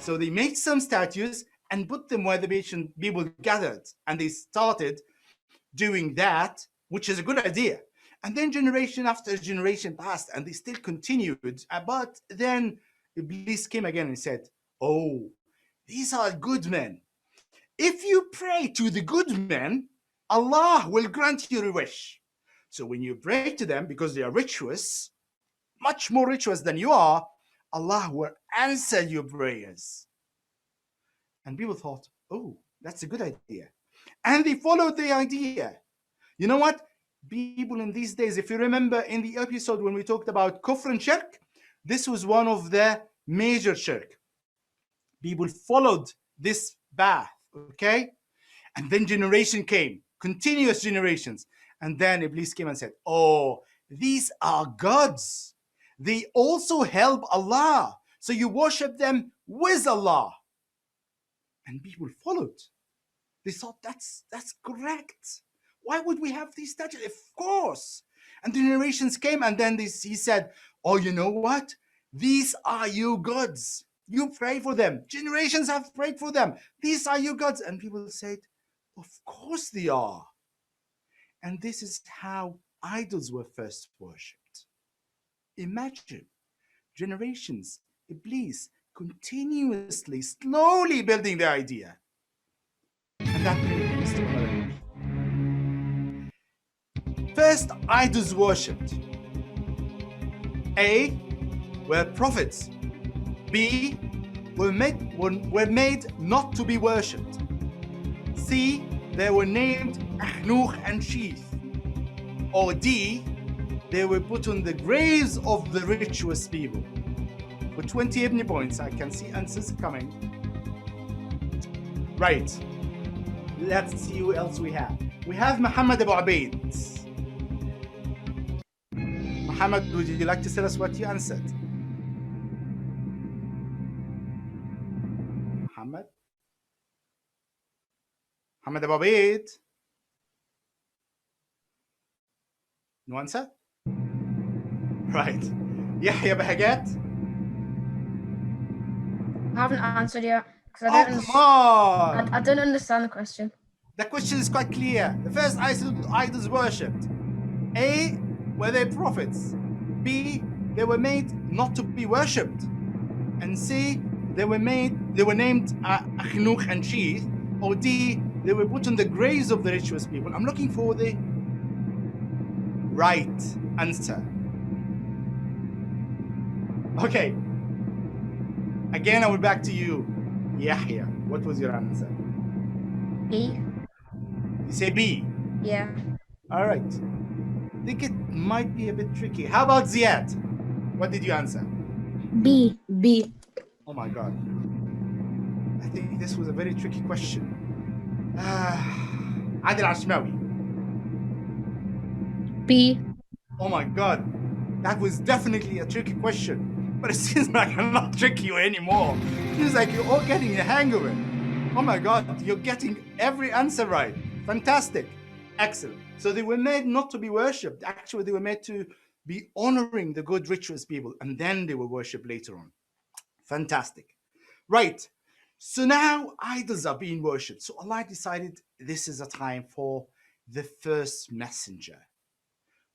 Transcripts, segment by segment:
So they made some statues and put them where the people gathered, and they started doing that, which is a good idea. And then generation after generation passed, and they still continued. But then Iblis came again and said, oh, these are good men. If you pray to the good men, Allah will grant you a wish. So when you pray to them, because they are virtuous, much more virtuous than you are, Allah will answer your prayers. And people thought, oh, that's a good idea. And they followed the idea. You know what? People in these days, if you remember in the episode when we talked about kufr and shirk, this was one of the major shirk. People followed this path, okay? And then generation came, continuous generations. And then Iblis came and said, oh, these are gods. They also help Allah. So you worship them with Allah. And people followed. They thought that's correct. Why would we have these statues? Of course. And the generations came, and then he said, oh, you know what? These are your gods. You pray for them. Generations have prayed for them. These are your gods. And people said, of course they are. And this is how idols were first worshipped. Imagine generations, Iblis, continuously, slowly building the idea. And that brings to another. First, idols worshipped. A, were prophets. B, were made not to be worshipped. C, they were named Ahnuch and Sheath. Or D, they were put on the graves of the virtuous people. For 20 iBNi points, I can see answers coming. Right. Let's see who else we have. We have Muhammad Abu Abaid. Muhammad, would you like to tell us what you answered? Muhammad? Muhammad Abu Abaid? No answer? Right. Yahya Bahagat? I haven't answered yet because I don't understand the question. The question is quite clear. The first idols worshipped. A, were they prophets? B, they were made not to be worshipped. And C, they were named Ahnuch and Sheath. Or D, they were put on the graves of the richest people. I'm looking for the right answer. Okay. Again, I will back to you, Yahya. What was your answer? B. You say B? Yeah. All right. I think it might be a bit tricky. How about Ziad? What did you answer? B. Oh my God. I think this was a very tricky question. Adil Ashmawi. B. Oh my God. That was definitely a tricky question. But it seems like I'm not trick you anymore. It seems like you're all getting a hang of it. Oh my God, you're getting every answer right. Fantastic. Excellent. So they were made not to be worshipped. Actually, they were made to be honoring the good rituals people, and then they were worshipped later on. Fantastic. Right. So now idols are being worshipped. So Allah decided this is a time for the first messenger,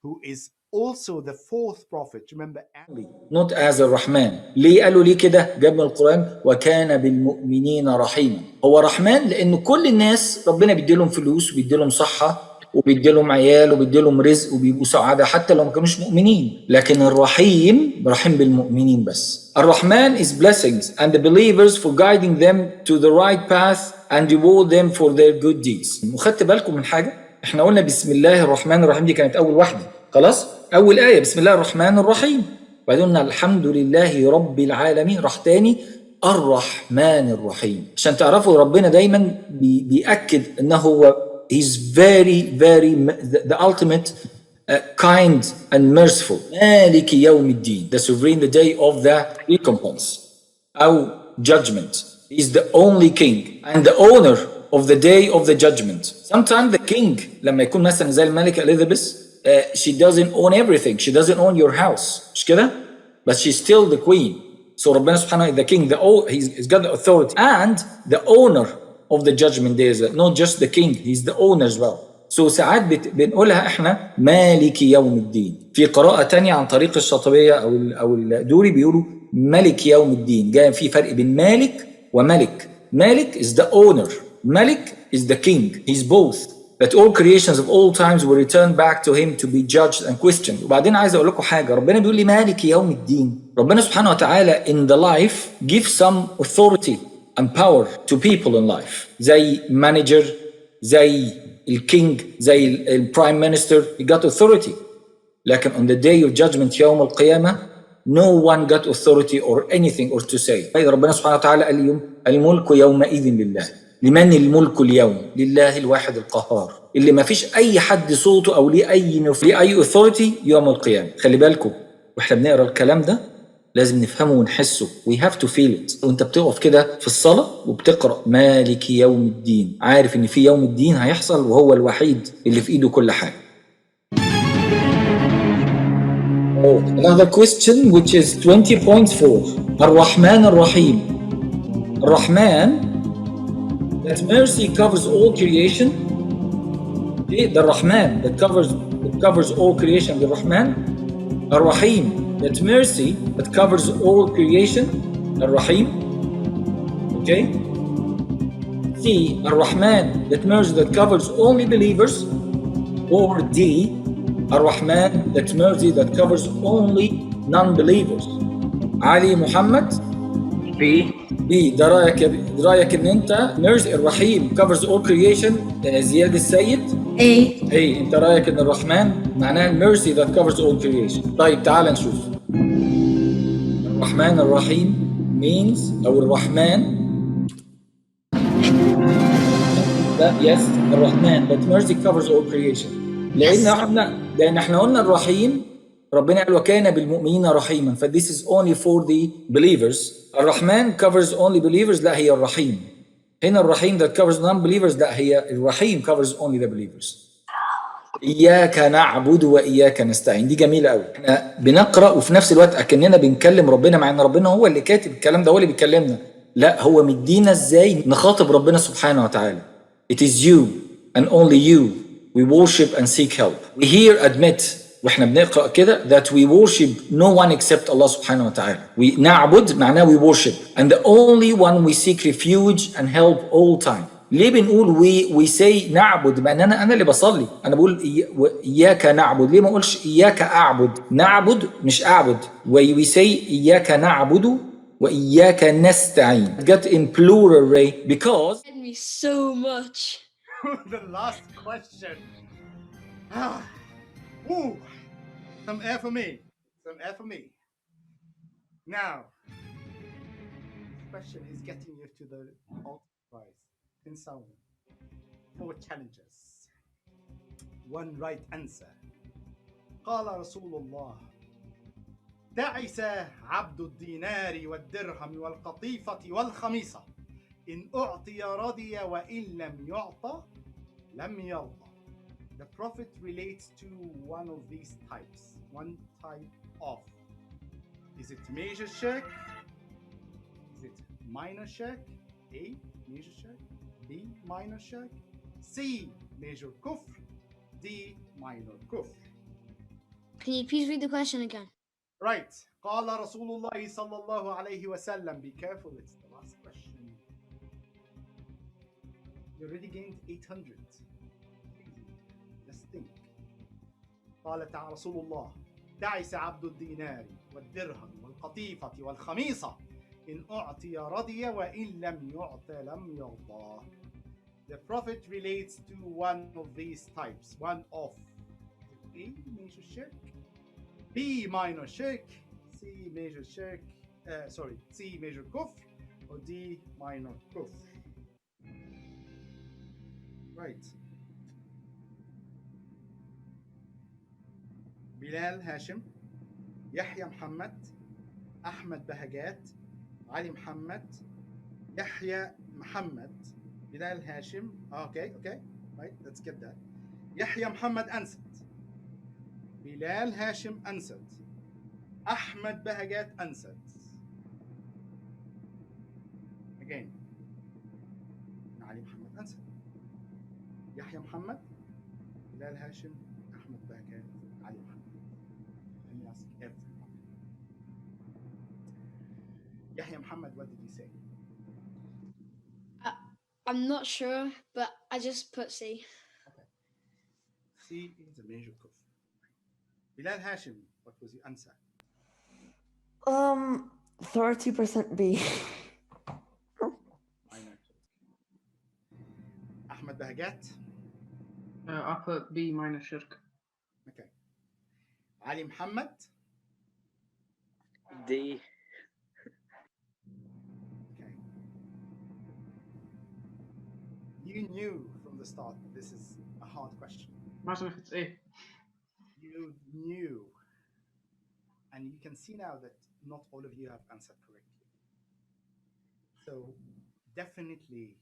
who is also the fourth prophet. Remember, not as الرحمن. ليه قالوا ليه كده؟ جاب من القرآن وكان بالمؤمنين رحيما. هو رحمن لأن كل الناس ربنا بيديلهم فلوس وبيديلهم صحة وبيديلهم عيال وبيديلهم رزق وبيبقوا سعادة حتى لو ما كانوش مؤمنين. لكن الرحيم رحيم بالمؤمنين بس. الرحمن is blessings and the believers for guiding them to the right path and reward them for their good deeds. وخدت بالكم من حاجة؟ احنا قلنا بسم الله الرحمن الرحيم دي كانت أول واحدة. خلاص؟ أول آية بسم الله الرحمن الرحيم. وبعدين قلنا الحمد لله رب العالمين. راح تاني الرحمن الرحيم. عشان تعرفوا ربنا دايما بيأكد إنه هو he's very the ultimate kind and merciful. مالك يوم الدين. The sovereign, the day of the recompense أو judgment. He's the only king and the owner of the day of the judgment. Sometimes the king لما يكون مثلا زي الملكة إليزابيث she doesn't own everything. She doesn't own your house. مش كده؟ But she's still the queen. So ربنا سبحانه the king, he's got the authority and the owner of the judgment day as well. Not just the king, he's the owner as well. So ساعات بنقولها احنا مالك يوم الدين. في قراءة تانية عن طريق الشاطبية او الدوري بيقولوا ملك يوم الدين. جاي في فرق بين مالك وملك. مالك is the owner. ملك is the king. He's both. That all creations of all times will return back to him to be judged and questioned. وبعدين عايز اقول لكم حاجه، ربنا بيقول لي مالك يوم الدين. ربنا سبحانه وتعالى in the life give some authority and power to people in life. زي manager، زي الكينج، زي البرايم مينستر، he got authority. لكن on the day of judgment يوم القيامه no one got authority or anything or to say. ربنا سبحانه وتعالى قال اليوم الملك يومئذ لله. لمن الملك اليوم؟ لله الواحد القهار اللي ما فيش اي حد صوته او ليه اي authority يوم القيامه. خلي بالكم واحنا بنقرا الكلام ده لازم نفهمه ونحسه. we have to feel it. وانت بتقف كده في الصلاه وبتقرا مالك يوم الدين، عارف ان في يوم الدين هيحصل وهو الوحيد اللي في ايده كل حاجه. Another question which is 20.4. الرحمن الرحيم. الرحمن that mercy covers all creation. The Rahman that covers all creation. The Rahman. Ar-Rahim that mercy that covers all creation. Ar-Rahim. Okay. C. Ar-Rahman that mercy that covers only believers. Or D. Ar-Rahman that mercy that covers only non-believers. Ali Muhammad. B. ده رايك ان انت mercy الرحيم covers all creation. زياد السيد. ايه انت رايك ان الرحمن معناه mercy that covers all creation. طيب تعال نشوف. الرحمن الرحيم means او الرحمن yes الرحمن that mercy covers all creation. لان احنا قلنا الرحيم ربنا قال وكان بالمؤمنين رحيما. ف this is only for the believers. الرحمن covers only believers. لا هي الرحيم. هنا الرحيم that covers non-believers. لا هي الرحيم covers only the believers. إياك نعبد وإياك نستعين. دي جميلة قوي. احنا بنقرأ وفي نفس الوقت أكننا بنكلم ربنا مع إن ربنا هو اللي كاتب الكلام ده، هو اللي بيكلمنا. لا هو مدينا إزاي نخاطب ربنا سبحانه وتعالى. It is you and only you we worship and seek help. We here admit واحنا بنقرأ كده that we worship no one except Allah سبحانه وتعالى. We نعبد معناه we worship and the only one we seek refuge and help all time. ليه بنقول we say نعبد؟ بأن أنا اللي بصلي. أنا بقول إياك نعبد. ليه ما أقولش إياك أعبد؟ نعبد مش أعبد. we say إياك نعبد وإياك نستعين. Get in plural Ray because me so much. The last question. Ooh, some air for me. Some air for me. Now, this question is getting you to the ultimate prize in Saudi. 4 challenges. 1 right answer. قال رسول الله: تعس عبد الدينار والدرهم والقطيفة والخميصة إن أعطي رضي وإن لم يعطى لم يرضى. The Prophet relates to one of these types. One type of. Is it major shirk? Is it minor shirk? A. Major shirk. B. Minor shirk. C. Major kufr. D. Minor kufr. Can you please read the question again? Right. قال رسول الله صلى الله عليه وسلم. Be careful, it's the last question. You already gained 800. Just think. قال تعالى رسول الله: تعس عبد الدينار والدرهم والقطيفة والخميصة إن أعطي رضي وإن لم يعط لم يرضى. The Prophet relates to one of these types. One of A. Major shirk. B. Minor shirk. C. Major shirk. C. Major kufr. Or D. Minor kufr. Right. بلال هاشم، يحيى محمد، أحمد بهجات، علي محمد، يحيى محمد، بلال هاشم. Okay, right, let's get that. يحيى محمد answered. بلال هاشم answered. أحمد بهجات answered. Again. Ali Muhammad answer. Yahya Muhammad, Bilal Hashim, Ahmed Bakat, Ali Muhammad. Let me ask everyone. Yahya Muhammad, what did you say? I'm not sure, but I just put C. Okay. C is a major kuf. Bilal Hashim, what was your answer? 30% B. Ahmed Bahagat? I put B minus shirk. Okay. Ali Muhammad? D. Okay. You knew from the start this is a hard question. Imagine if it's A. You knew. And you can see now that not all of you have answered correctly. So definitely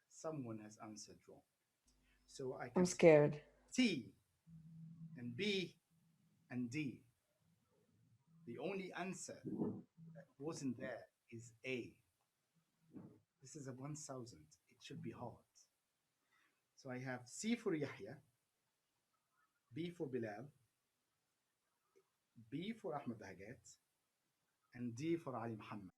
someone has answered wrong. So I can I'm scared. C and B and D. The only answer that wasn't there is A. This is a 1000. It should be hard. So I have C for Yahya, B for Bilal, B for Ahmed Hagat, and D for Ali Muhammad.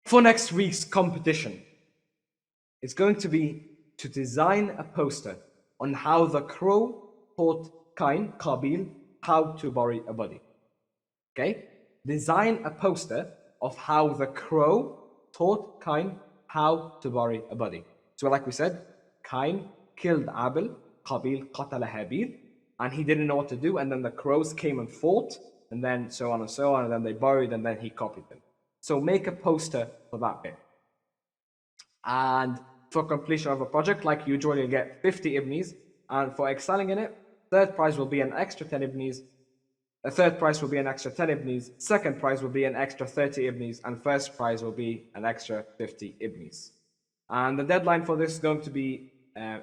For next week's competition, it's going to be to design a poster on how the crow taught Cain, Qabil, how to bury a body. Okay? Design a poster of how the crow taught Cain how to bury a body. So like we said, Cain killed Abel, Qabil qatala Habil, and he didn't know what to do, and then the crows came and fought, and then so on and so on, and then they buried, and then he copied them. So make a poster for that bit. And for completion of a project, like usual, you'll get 50 ibnis, and for excelling in it, third prize will be an extra 10 ibnis, a third prize will be an extra 10 ibnis, second prize will be an extra 30 ibnis, and first prize will be an extra 50 ibnis. And the deadline for this is going to be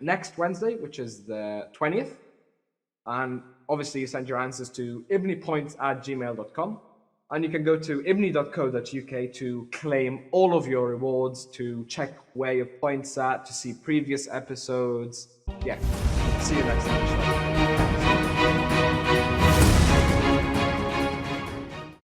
next Wednesday, which is the 20th. And obviously you send your answers to ibnipoints@gmail.com. And you can go to ibni.co.uk to claim all of your rewards, to check where your points at, to see previous episodes. Yeah, see you next time.